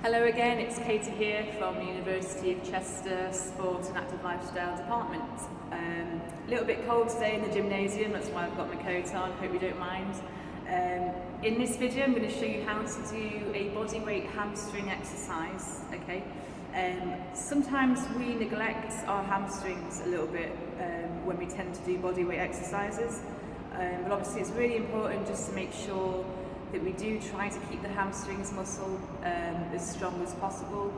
Hello again, it's Katie here from the University of Chester Sport and Active Lifestyle Department. A little bit cold today in the gymnasium, that's why I've got my coat on, hope you don't mind. In this video I'm going to show you how to do a bodyweight hamstring exercise. Okay. Sometimes we neglect our hamstrings a little bit when we tend to do bodyweight exercises, but obviously it's really important just to make sure that we do try to keep the hamstrings muscle as strong as possible,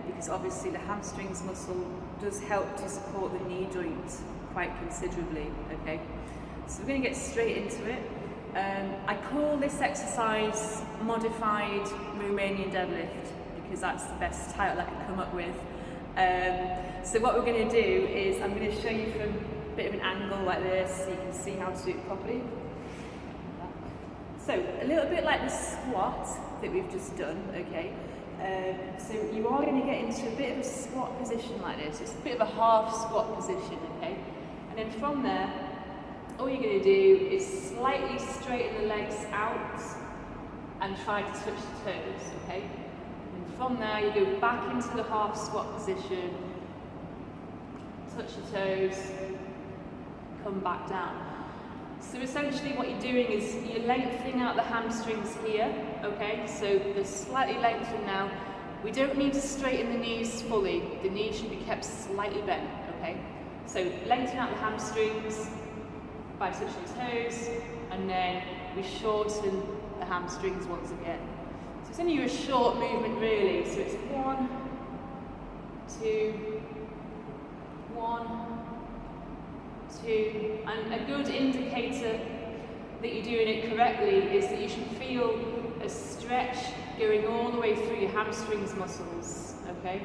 because obviously the hamstrings muscle does help to support the knee joint quite considerably. Okay, so we're going to get straight into it. I call this exercise modified Romanian deadlift because that's the best title I can come up with. So what we're going to do is I'm going to show you from a bit of an angle like this so you can see how to do it properly. So, a little bit like the squat that we've just done, okay? So you are going to get into a bit of a squat position like this. It's a bit of a half squat position, okay? And then from there, all you're going to do is slightly straighten the legs out and try to touch the toes, okay? And from there, you go back into the half squat position, touch the toes, come back down. So essentially what you're doing is you're lengthening out the hamstrings here, okay? So they're slightly lengthened now. We don't need to straighten the knees fully. The knees should be kept slightly bent, okay? So lengthen out the hamstrings by touching the toes, and then we shorten the hamstrings once again. So it's only a short movement really. So it's 1, 2, 1, 2, and a good indicator that you're doing it correctly is that you should feel a stretch going all the way through your hamstrings muscles, okay?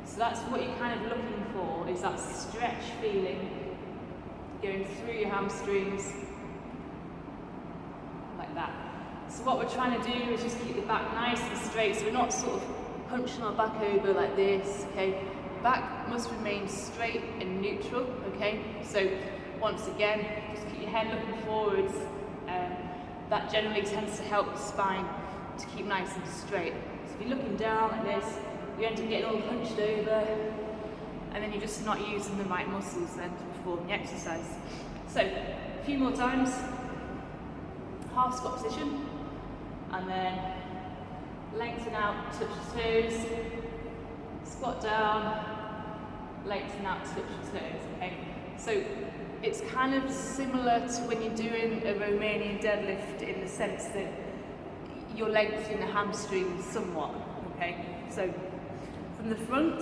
So that's what you're kind of looking for, is that stretch feeling going through your hamstrings like that. So what we're trying to do is just keep the back nice and straight, so we're not sort of punching our back over like this, okay? Back must remain straight and neutral, okay? So once again, just keep your head looking forwards. That generally tends to help the spine to keep nice and straight. So if you're looking down like this, you end up getting all hunched over, and then you're just not using the right muscles then to perform the exercise. So a few more times, half squat position, and then lengthen out, touch the toes, squat down, lengthen out, touch the toes, okay? So it's kind of similar to when you're doing a Romanian deadlift in the sense that you're lengthening the hamstrings somewhat, okay? So from the front,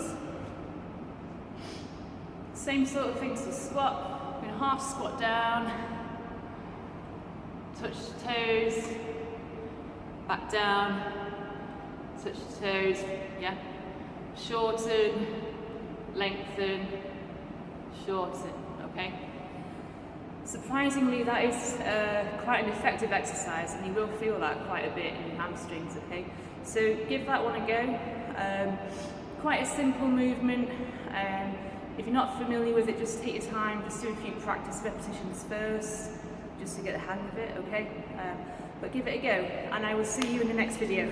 same sort of thing, so squat, we're going to half squat down, touch the toes, back down, touch the toes, yeah? Shorten, lengthen, shorten, okay? Surprisingly, that is quite an effective exercise, and you will feel that quite a bit in your hamstrings, okay? So give that one a go. Quite a simple movement. If you're not familiar with it, just take your time, just do a few practice repetitions first, just to get the hang of it, okay? But give it a go, and I will see you in the next video.